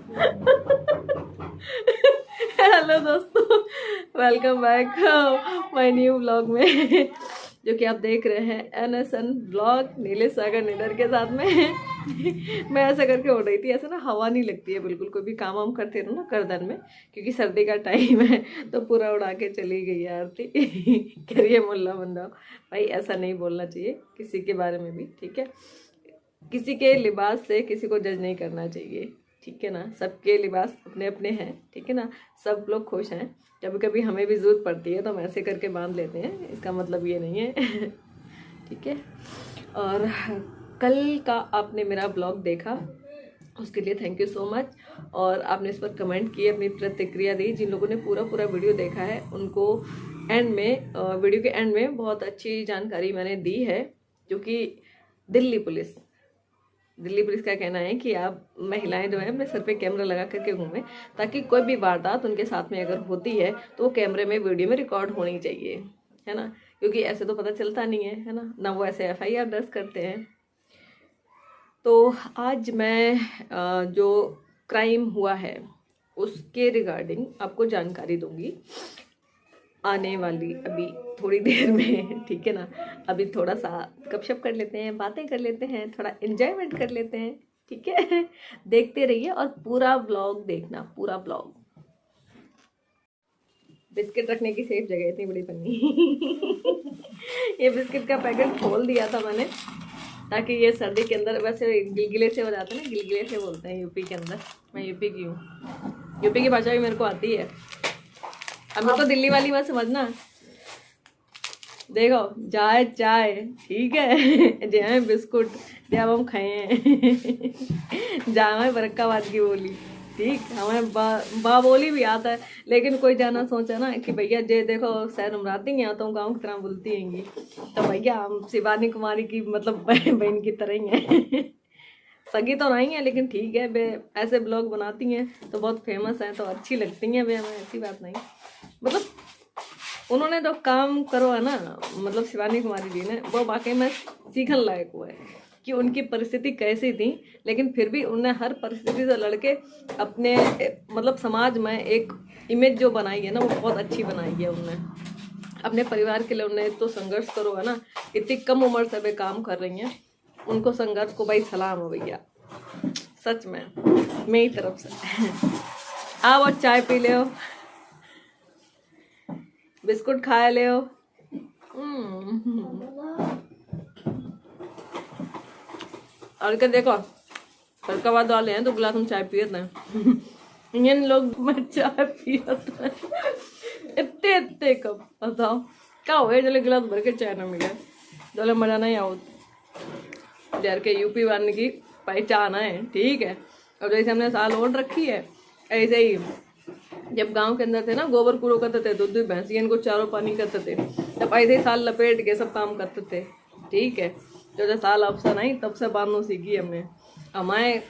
Hello दोस्तों, welcome back my new vlog में, जो कि आप देख रहे हैं NSN व्लॉग नीलेश सागर निडर के साथ में। मैं ऐसा करके उड़ रही थी, ऐसा ना हवा नहीं लगती है बिल्कुल, कोई भी काम वाम करते रहो ना गर्दन में, क्योंकि सर्दी का टाइम है तो पूरा उड़ा के चली गई यार थी। करिए मुल्ला बंदा भाई, ऐसा नहीं बोलना चाहिए किसी के बारे में भी, ठीक है। किसी के लिबास से किसी को जज नहीं करना चाहिए, ठीक है ना। सबके लिबास अपने अपने हैं, ठीक है ना। सब लोग खुश हैं, कभी कभी हमें भी ज़रूरत पड़ती है तो हम ऐसे करके बांध लेते हैं, इसका मतलब ये नहीं है। ठीक है। और कल का आपने मेरा ब्लॉग देखा, उसके लिए थैंक यू सो मच। और आपने इस पर कमेंट किए, अपनी प्रतिक्रिया दी। जिन लोगों ने पूरा पूरा वीडियो देखा है उनको एंड में, वीडियो के एंड में बहुत अच्छी जानकारी मैंने दी है, जो कि दिल्ली पुलिस का कहना है कि आप महिलाएं जो है अपने सर पे कैमरा लगा करके घूमें, ताकि कोई भी वारदात उनके साथ में अगर होती है तो वो कैमरे में, वीडियो में रिकॉर्ड होनी चाहिए, है ना। क्योंकि ऐसे तो पता चलता नहीं है ना, ना वो ऐसे FIR दर्ज करते हैं। तो आज मैं जो क्राइम हुआ है उसके रिगार्डिंग आपको जानकारी दूंगी आने वाली अभी थोड़ी देर में, ठीक है ना। अभी थोड़ा सा गपशप कर लेते हैं, बातें कर लेते हैं, थोड़ा एंजॉयमेंट कर लेते हैं, ठीक है। देखते रहिए और पूरा ब्लॉग देखना, पूरा ब्लॉग। बिस्किट रखने की सेफ जगह, इतनी बड़ी पन्नी। ये बिस्किट का पैकेट खोल दिया था मैंने, ताकि ये सर्दी के अंदर, वैसे गिलगिले से हो जाते हैं ना, गिलगिले से बोलते हैं यूपी के अंदर। मैं यूपी की हूँ, यूपी की भाषा भी मेरे को आती है। अब मेरे को दिल्ली वाली बात समझना। देखो, जाए चाय, ठीक है। जाए बिस्कुट, जब हम खाए। जाए बरक्काबाद की बोली, ठीक। हमें बा बोली भी आता है, लेकिन कोई जाना सोचा ना कि भैया जे देखो शहर उमराती हैं तो गाँव की तरह बोलती हैंगी, तो भैया हम शिवानी कुमारी की मतलब बहन की तरह ही हैं। सगी तो नहीं है, लेकिन ठीक है वे ऐसे ब्लॉग बनाती हैं तो बहुत फेमस हैं, तो अच्छी लगती हैं वे हमें, ऐसी बात नहीं। मतलब उन्होंने जो काम करो है ना, मतलब शिवानी कुमारी जी ने, वो वाकई में सीखने लायक हुआ है कि उनकी परिस्थिति कैसी थी, लेकिन फिर भी उन्होंने हर परिस्थिति से लड़के अपने मतलब समाज में एक इमेज जो बनाई है ना, वो बहुत अच्छी बनाई है उन्होंने। अपने परिवार के लिए उन्होंने तो संघर्ष करो है ना, इतनी कम उम्र से वे काम कर रही हैं, उनको संघर्ष को भाई सलाम हो भैया, सच में मेरी तरफ से। आओ और चाय पी ले, बिस्कुट खा ले। और क्या देखो, फरकाबाद वाले हैं तो गिलास में चाय पिए थे। इन लोग में चाय पिए थे इतने इतने कप, बताओ क्या हो गया जले गिलास भर के चाय ना मिले, जले मजा नहीं आओ। यार के यूपी वाले की पहचान है, ठीक है। और जैसे हमने साल ओढ़ रखी है, ऐसे ही जब गांव के अंदर थे ना, गोबर कूड़ो करते थे, दूध भैंसियन को चारों पानी करते थे, तब ऐसे ही साल लपेट के सब काम करते थे, ठीक है। जो साल अफसर आई तब से बांधना सीखी हमने। हमारे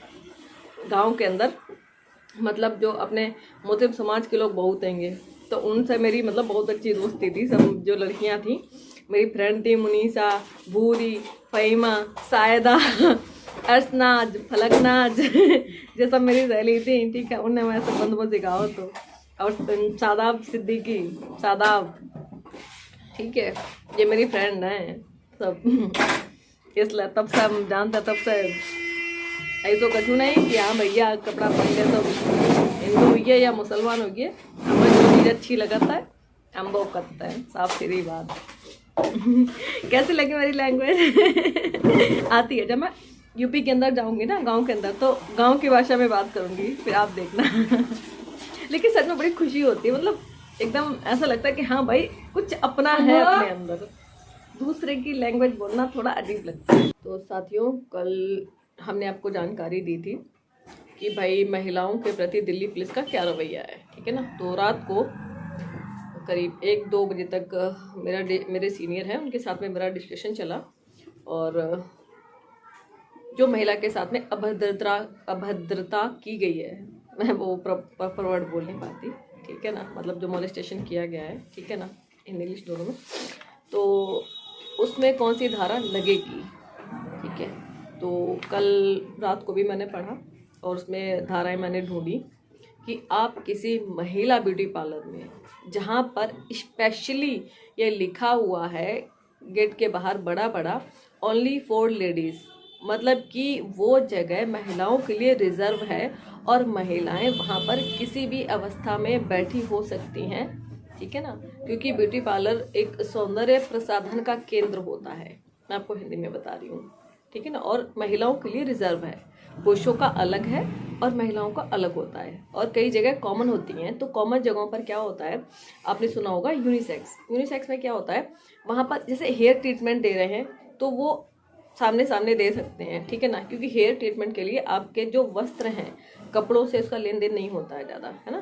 गांव के अंदर मतलब जो अपने मुस्लिम समाज के लोग बहुत हैंगे, तो उनसे मेरी मतलब बहुत अच्छी दोस्ती थी। सब जो लड़कियां थी मेरी फ्रेंड थी, मुनीसा, भूरी, फ़हीमा, सायदा, अर्शनाज, फलकनाज, ये सब मेरी सहेली थी, ठीक है। उनने मैं सब बंद सिखाओ तो। और शादाब सिद्दीकी, शादाब, ठीक है, ये मेरी फ्रेंड है सब। इसलिए तब से हम जानते, तब से ऐसा कछु नहीं कि हाँ भैया कपड़ा पहन ले तो हिंदू हुई या मुसलमान हो गए, हमें जो चीज़ अच्छी लगता है हम वो करते हैं, साफ सीधी बात। कैसी लगी मेरी लैंग्वेज? आती है। जब मैं यूपी के अंदर जाऊंगी ना, गांव के अंदर, तो गांव की भाषा में बात करूंगी, फिर आप देखना। लेकिन सच में बड़ी खुशी होती है, मतलब एकदम ऐसा लगता है कि हाँ भाई कुछ अपना है अपने अंदर, दूसरे की लैंग्वेज बोलना थोड़ा अजीब लगता है। तो साथियों, कल हमने आपको जानकारी दी थी कि भाई महिलाओं के प्रति दिल्ली पुलिस का क्या रवैया है, ठीक है ना। तो रात को करीब 1-2 बजे तक मेरे सीनियर हैं, उनके साथ में मेरा डिस्कशन चला, और जो महिला के साथ में अभद्रता की गई है, मैं वो प्रॉपर वर्ड बोल नहीं पाती, ठीक है ना, मतलब जो मोलेस्टेशन किया गया है, ठीक है ना, इंग्लिश दोनों में, तो उसमें कौन सी धारा लगेगी, ठीक है। तो कल रात को भी मैंने पढ़ा और उसमें धाराएं मैंने ढूंढी कि आप किसी महिला ब्यूटी पार्लर में, जहाँ पर स्पेशली ये लिखा हुआ है गेट के बाहर बड़ा बड़ा, ओनली फॉर लेडीज़, मतलब कि वो जगह महिलाओं के लिए रिजर्व है और महिलाएं वहाँ पर किसी भी अवस्था में बैठी हो सकती हैं, ठीक है ना, क्योंकि ब्यूटी पार्लर एक सौंदर्य प्रसाधन का केंद्र होता है, मैं आपको हिंदी में बता रही हूँ, ठीक है ना, और महिलाओं के लिए रिजर्व है, पुरुषों का अलग है और महिलाओं का अलग होता है, और कई जगह कॉमन होती हैं। तो कॉमन जगहों पर क्या होता है, आपने सुना होगा यूनिसेक्स। यूनिसेक्स में क्या होता है, वहाँ पर जैसे हेयर ट्रीटमेंट दे रहे हैं तो वो सामने सामने दे सकते हैं, ठीक है ना, क्योंकि हेयर ट्रीटमेंट के लिए आपके जो वस्त्र हैं, कपड़ों से उसका लेन देन नहीं होता है ज़्यादा, है ना,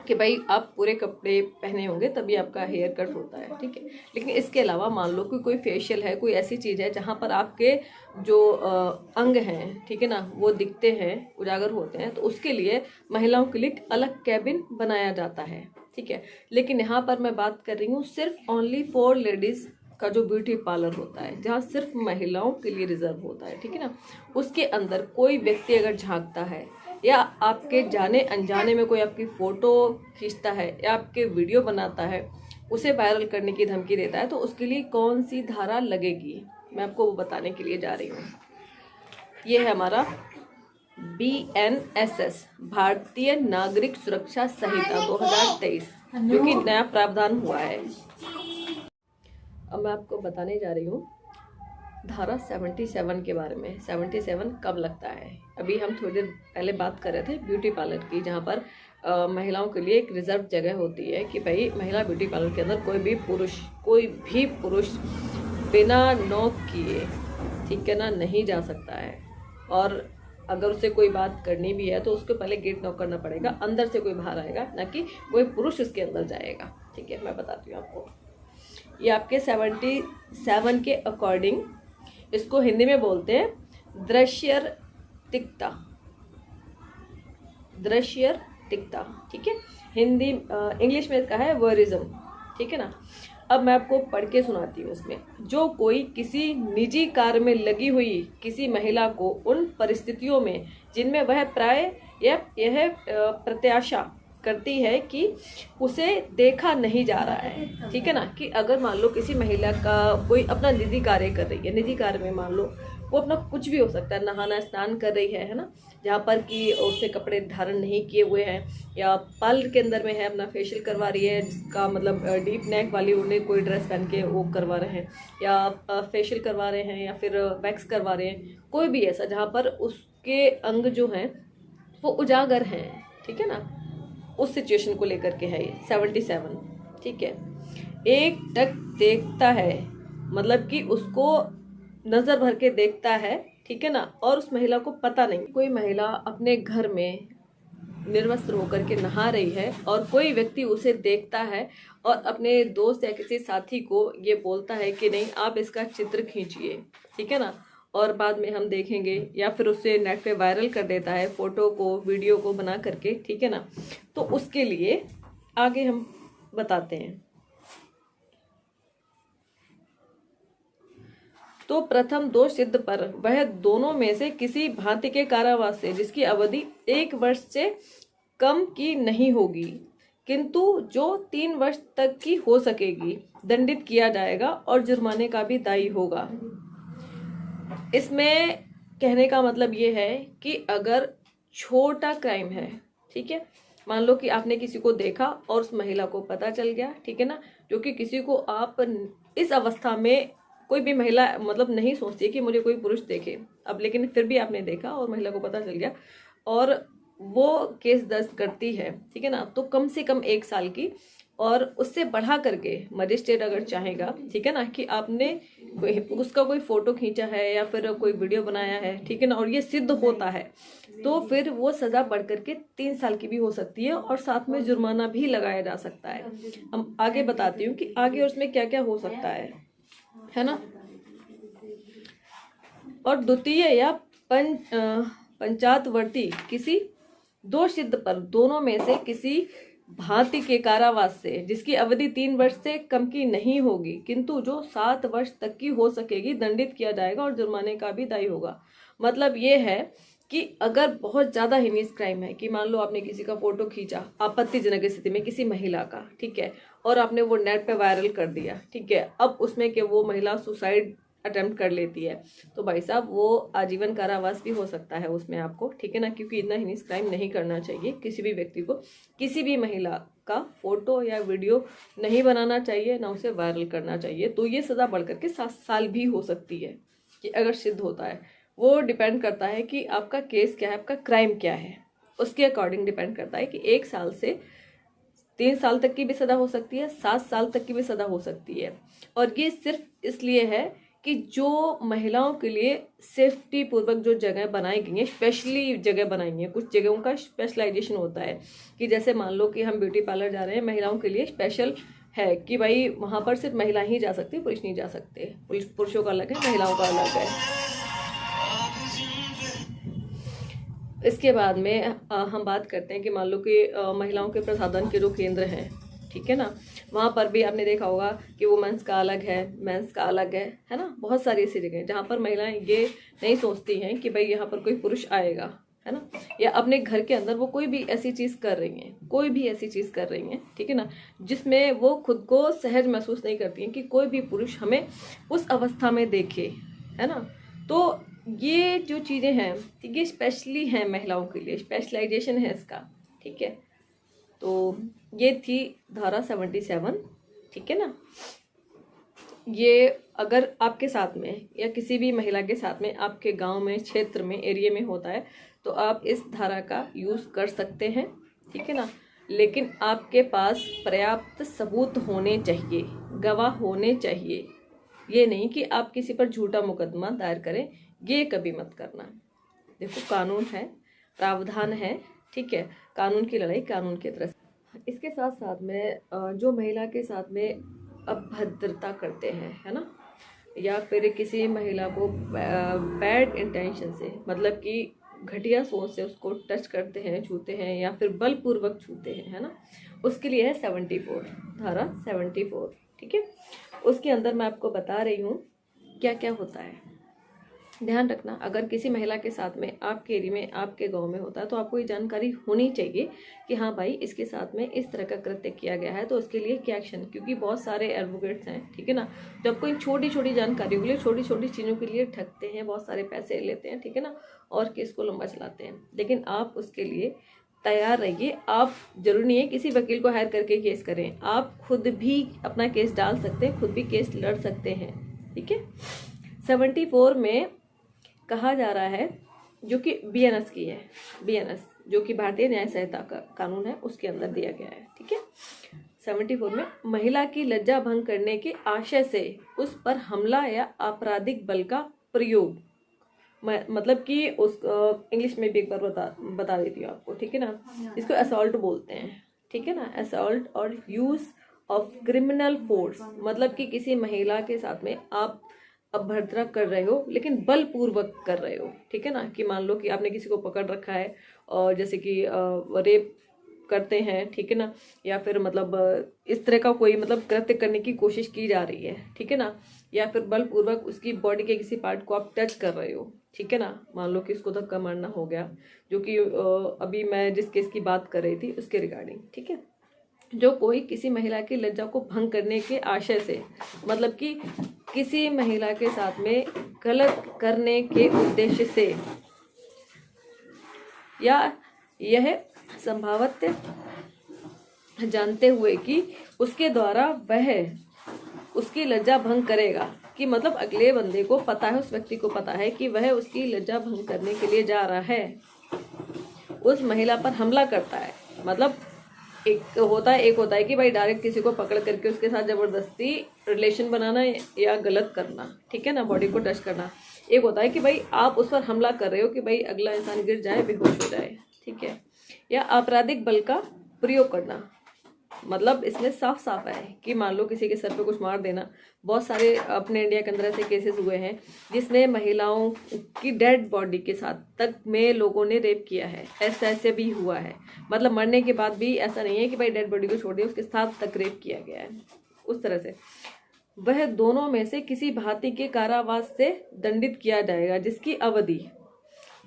कि भाई आप पूरे कपड़े पहने होंगे तभी आपका हेयर कट होता है, ठीक है। लेकिन इसके अलावा मान लो कि कोई फेशियल है, कोई ऐसी चीज़ है जहाँ पर आपके जो अंग हैं, ठीक है ना, वो दिखते हैं, उजागर होते हैं, तो उसके लिए महिलाओं के लिए अलग कैबिन बनाया जाता है, ठीक है। लेकिन यहाँ पर मैं बात कर रही हूँ सिर्फ ओनली फॉर लेडीज़ का जो ब्यूटी पार्लर होता है, जहाँ सिर्फ महिलाओं के लिए रिजर्व होता है, ठीक है ना। उसके अंदर कोई व्यक्ति अगर झांकता है या आपके जाने अनजाने में कोई आपकी फ़ोटो खींचता है या आपके वीडियो बनाता है, उसे वायरल करने की धमकी देता है, तो उसके लिए कौन सी धारा लगेगी, मैं आपको वो बताने के लिए जा रही हूँ। ये है हमारा BNSS, भारतीय नागरिक सुरक्षा संहिता 2023, जो कि नया प्रावधान हुआ है। अब मैं आपको बताने जा रही हूँ धारा 77 के बारे में। 77 कब लगता है, अभी हम थोड़ी देर पहले बात कर रहे थे ब्यूटी पार्लर की, जहाँ पर महिलाओं के लिए एक रिजर्व जगह होती है कि भाई महिला ब्यूटी पार्लर के अंदर कोई भी पुरुष बिना नॉक किए, ठीक है ना, नहीं जा सकता है। और अगर उससे कोई बात करनी भी है तो उसको पहले गेट नॉक करना पड़ेगा, अंदर से कोई बाहर आएगा, ना कि कोई पुरुष उसके अंदर जाएगा, ठीक है। मैं बताती हूँ आपको, ये आपके 77 के अकॉर्डिंग, इसको हिंदी में बोलते हैं दृश्यतिकता, ठीक है। हिंदी इंग्लिश में इसका है वरिज्म, ठीक है ना। अब मैं आपको पढ़ के सुनाती हूँ उसमें, जो कोई किसी निजी कार्य में लगी हुई किसी महिला को उन परिस्थितियों में जिनमें वह प्राय यह प्रत्याशा करती है कि उसे देखा नहीं जा रहा है, ठीक है ना, कि अगर मान लो किसी महिला का कोई अपना निजी कार्य कर रही है, निजी कार्य में मान लो वो अपना कुछ भी हो सकता है, नहाना स्नान कर रही है ना, जहाँ पर कि उससे कपड़े धारण नहीं किए हुए हैं, या पार्लर के अंदर में है, अपना फेशियल करवा रही है, जिसका मतलब डीप नेक वाली उन्हें कोई ड्रेस पहन के वो करवा रहे हैं, या फेशियल करवा रहे हैं, या फिर वैक्स करवा रहे हैं, कोई भी ऐसा जहाँ पर उसके अंग जो हैं वो उजागर हैं, ठीक है ना, उस सिचुएशन को लेकर के है ये 77, ठीक है। एक टक देखता है, मतलब कि उसको नजर भर के देखता है, ठीक है ना, और उस महिला को पता नहीं, कोई महिला अपने घर में निर्वस्त्र होकर के नहा रही है और कोई व्यक्ति उसे देखता है और अपने दोस्त या किसी साथी को ये बोलता है कि नहीं आप इसका चित्र खींचिए, ठीक है ना, और बाद में हम देखेंगे, या फिर उससे नेट पे वायरल कर देता है फोटो को, वीडियो को बना करके, ठीक है ना। तो उसके लिए आगे हम बताते हैं। तो प्रथम दोष सिद्ध पर वह दोनों में से किसी भांति के कारावास से जिसकी अवधि 1 वर्ष से कम की नहीं होगी, किंतु जो 3 वर्ष तक की हो सकेगी, दंडित किया जाएगा और जुर्माने का भी दायी होगा। इसमें कहने का मतलब ये है कि अगर छोटा क्राइम है, ठीक है, मान लो कि आपने किसी को देखा और उस महिला को पता चल गया, ठीक है ना, जो कि किसी को आप इस अवस्था में, कोई भी महिला मतलब नहीं सोचती कि मुझे कोई पुरुष देखे, अब लेकिन फिर भी आपने देखा और महिला को पता चल गया और वो केस दर्ज करती है, ठीक है ना, तो कम से कम 1 साल की, और उससे बढ़ा करके मजिस्ट्रेट अगर चाहेगा, ठीक है ना, कि आपने उसका कोई फोटो खींचा है या फिर कोई वीडियो बनाया है, ठीक है ना, और ये सिद्ध होता है, तो फिर वो सजा बढ़ करके 3 साल की भी हो सकती है और साथ में जुर्माना भी लगाया जा सकता है। हम आगे बताती हूँ कि आगे उसमें क्या क्या हो सकता है ना। और द्वितीय या पंचातवर्ती किसी दोष सिद्ध पर दोनों में से किसी भांति के कारावास से जिसकी अवधि 3 वर्ष से कम की नहीं होगी, किंतु जो 7 वर्ष तक की हो सकेगी, दंडित किया जाएगा और जुर्माने का भी दायी होगा। मतलब ये है कि अगर बहुत ज़्यादा हीनियस क्राइम है, कि मान लो आपने किसी का फोटो खींचा आपत्तिजनक स्थिति में किसी महिला का, ठीक है, और आपने वो नेट पे वायरल कर दिया, ठीक है, अब उसमें कि वो महिला सुसाइड अटेम्प्ट कर लेती है, तो भाई साहब वो आजीवन कारावास भी हो सकता है उसमें आपको, ठीक है ना, क्योंकि इतना हीनियस क्राइम नहीं करना चाहिए। किसी भी व्यक्ति को किसी भी महिला का फोटो या वीडियो नहीं बनाना चाहिए, ना उसे वायरल करना चाहिए। तो ये सजा बढ़ करके 7 साल भी हो सकती है कि अगर सिद्ध होता है। वो डिपेंड करता है कि आपका केस क्या है, आपका क्राइम क्या है, उसके अकॉर्डिंग डिपेंड करता है कि 1 साल से 3 साल तक की भी सजा हो सकती है, 7 साल तक की भी सजा हो सकती है। और ये सिर्फ इसलिए है कि जो महिलाओं के लिए सेफ्टी पूर्वक जो जगह बनाई गई है, स्पेशली जगह बनाई है, कुछ जगहों का स्पेशलाइजेशन होता है कि जैसे मान लो कि हम ब्यूटी पार्लर जा रहे हैं, महिलाओं के लिए स्पेशल है कि भाई वहां पर सिर्फ महिला ही जा सकती है, पुरुष नहीं जा सकते, पुरुषों का अलग है, महिलाओं का अलग है। इसके बाद में हम बात करते हैं कि मान लो कि महिलाओं के प्रसाधन के जो केंद्र हैं, ठीक है ना, वहाँ पर भी आपने देखा होगा कि वुमेन्स का अलग है, मेंस का अलग है ना। बहुत सारी ऐसी जगह जहाँ पर महिलाएं ये नहीं सोचती हैं कि भाई यहाँ पर कोई पुरुष आएगा, है ना, या अपने घर के अंदर वो कोई भी ऐसी चीज़ कर रही हैं, कोई भी ऐसी चीज़ कर रही हैं, ठीक है ना, जिसमें वो खुद को सहज महसूस नहीं करती हैं कि कोई भी पुरुष हमें उस अवस्था में देखे, है ना। तो ये जो चीज़ें हैं, ये स्पेशली हैं महिलाओं के लिए, स्पेशलाइजेशन है इसका, ठीक है। तो ये थी धारा 77, ठीक है ना। ये अगर आपके साथ में या किसी भी महिला के साथ में आपके गांव में, क्षेत्र में, एरिया में होता है तो आप इस धारा का यूज़ कर सकते हैं, ठीक है ना। लेकिन आपके पास पर्याप्त सबूत होने चाहिए, गवाह होने चाहिए। ये नहीं कि आप किसी पर झूठा मुकदमा दायर करें, ये कभी मत करना। देखो कानून है, प्रावधान है, ठीक है, कानून की लड़ाई कानून की तरफ। इसके साथ साथ में जो महिला के साथ में अभद्रता करते हैं, है ना, या फिर किसी महिला को बैड इंटेंशन से, मतलब कि घटिया सोच से उसको टच करते हैं, छूते हैं, या फिर बलपूर्वक छूते हैं, है ना, उसके लिए है 74, धारा 74, ठीक है। उसके अंदर मैं आपको बता रही हूँ क्या क्या होता है। ध्यान रखना, अगर किसी महिला के साथ में आपके एरिया में, आपके गांव में होता है, तो आपको ये जानकारी होनी चाहिए कि हाँ भाई इसके साथ में इस तरह का कृत्य किया गया है, तो उसके लिए क्या एक्शन। क्योंकि बहुत सारे एडवोकेट्स हैं, ठीक है ना, जो आपको इन छोटी छोटी जानकारियों के लिए, छोटी छोटी चीज़ों के लिए ठगते हैं, बहुत सारे पैसे लेते हैं, ठीक है ना, और केस को लंबा चलाते हैं। लेकिन आप उसके लिए तैयार रहिए। आप जरूरी नहीं है किसी वकील को हायर करके केस करें, आप खुद भी अपना केस डाल सकते हैं, खुद भी केस लड़ सकते हैं, ठीक है। 74 में कहा जा रहा है, जो कि BNS की है, BNS जो कि भारतीय न्याय संहिता का कानून है, उसके अंदर दिया गया है, ठीक है। 74 में महिला की लज्जा भंग करने के आशय से उस पर हमला या आपराधिक बल का प्रयोग, मतलब कि उस इंग्लिश में भी एक बार बता देती हूँ आपको, ठीक है ना, इसको असॉल्ट बोलते हैं, ठीक है ना, असॉल्ट और यूज ऑफ क्रिमिनल फोर्स, मतलब कि किसी महिला के साथ में आप अभद्रता कर रहे हो लेकिन बलपूर्वक कर रहे हो, ठीक है ना, कि मान लो कि आपने किसी को पकड़ रखा है और जैसे कि रेप करते हैं, ठीक है ना, या फिर मतलब इस तरह का कोई मतलब कृत्य करने की कोशिश की जा रही है, ठीक है ना, या फिर बलपूर्वक उसकी बॉडी के किसी पार्ट को आप टच कर रहे हो, ठीक है ना, मान लो कि इसको धक्का मारना हो गया, जो कि अभी मैं जिस केस की बात कर रही थी उसके रिगार्डिंग, ठीक है। जो कोई किसी महिला की लज्जा को भंग करने के आशय से, मतलब कि किसी महिला के साथ में गलत करने के उद्देश्य से, या यह संभावत जानते हुए कि उसके द्वारा वह उसकी लज्जा भंग करेगा, कि मतलब अगले बंदे को पता है, उस व्यक्ति को पता है कि वह उसकी लज्जा भंग करने के लिए जा रहा है, उस महिला पर हमला करता है। मतलब एक होता है कि भाई डायरेक्ट किसी को पकड़ करके उसके साथ जबरदस्ती रिलेशन बनाना या गलत करना, ठीक है ना, बॉडी को टच करना। एक होता है कि भाई आप उस पर हमला कर रहे हो कि भाई अगला इंसान गिर जाए, बेहोश हो जाए, ठीक है। या आपराधिक बल का प्रयोग करना, मतलब इसमें साफ साफ है कि मान लो किसी के सर पे कुछ मार देना। बहुत सारे अपने इंडिया के अंदर ऐसे केसेस हुए हैं जिसमें महिलाओं की डेड बॉडी के साथ तक में लोगों ने रेप किया है, ऐसे भी हुआ है। मतलब मरने के बाद भी ऐसा नहीं है कि भाई डेड बॉडी को छोड़ दिया, उसके साथ तक रेप किया गया है। उस तरह से वह दोनों में से किसी भांति के कारावास से दंडित किया जाएगा, जिसकी अवधि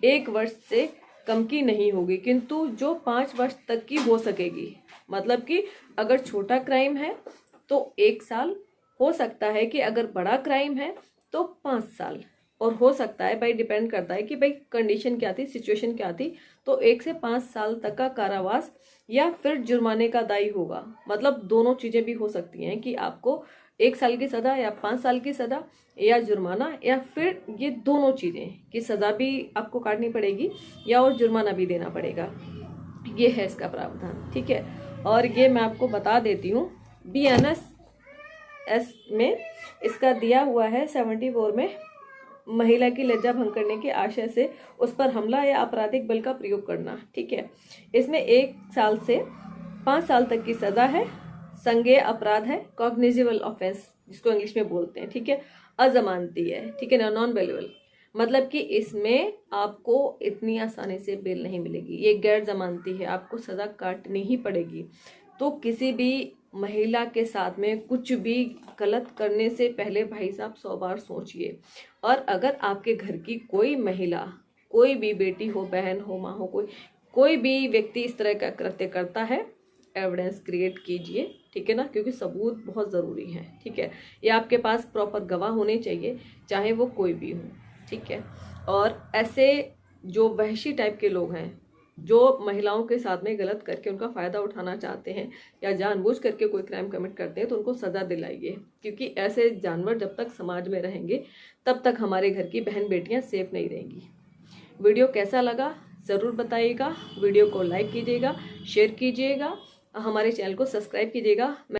1 वर्ष से कम की नहीं होगी, किंतु जो 5 वर्ष तक की हो सकेगी। मतलब कि अगर छोटा क्राइम है तो 1 साल, हो सकता है कि अगर बड़ा क्राइम है तो 5 साल, और हो सकता है भाई, डिपेंड करता है कि भाई कंडीशन क्या थी, सिचुएशन क्या थी, तो 1 से 5 साल तक का कारावास या फिर जुर्माने का दायी होगा। मतलब दोनों चीजें भी हो सकती हैं कि आपको 1 साल की सजा या 5 साल की सजा या जुर्माना, या फिर ये दोनों चीजें कि सजा भी आपको काटनी पड़ेगी या और जुर्माना भी देना पड़ेगा। ये है इसका प्रावधान, ठीक है। और ये मैं आपको बता देती हूँ, BNS में इसका दिया हुआ है 74 में, महिला की लज्जा भंग करने के आशय से उस पर हमला या आपराधिक बल का प्रयोग करना, ठीक है। इसमें 1 साल से 5 साल तक की सजा है, संज्ञेय अपराध है, कॉग्निजिबल ऑफेंस जिसको इंग्लिश में बोलते हैं, ठीक है, अजमानती है, ठीक है ना, नॉन बेलेबल। मतलब कि इसमें आपको इतनी आसानी से बेल नहीं मिलेगी, ये गैर जमानती है, आपको सजा काटनी ही पड़ेगी। तो किसी भी महिला के साथ में कुछ भी गलत करने से पहले भाई साहब 100 बार सोचिए। और अगर आपके घर की कोई महिला, कोई भी बेटी हो, बहन हो, माँ हो, कोई भी व्यक्ति इस तरह का कृत्य करता है, एविडेंस क्रिएट कीजिए, ठीक है ना, क्योंकि सबूत बहुत ज़रूरी है, ठीक है। या आपके पास प्रॉपर गवाह होने चाहिए, चाहे वो कोई भी हो, ठीक है। और ऐसे जो वहशी टाइप के लोग हैं, जो महिलाओं के साथ में गलत करके उनका फ़ायदा उठाना चाहते हैं या जानबूझ करके कोई क्राइम कमिट करते हैं, तो उनको सज़ा दिलाइए, क्योंकि ऐसे जानवर जब तक समाज में रहेंगे तब तक हमारे घर की बहन बेटियां सेफ नहीं रहेंगी। वीडियो कैसा लगा ज़रूर बताइएगा, वीडियो को लाइक कीजिएगा, शेयर कीजिएगा, हमारे चैनल को सब्सक्राइब कीजिएगा।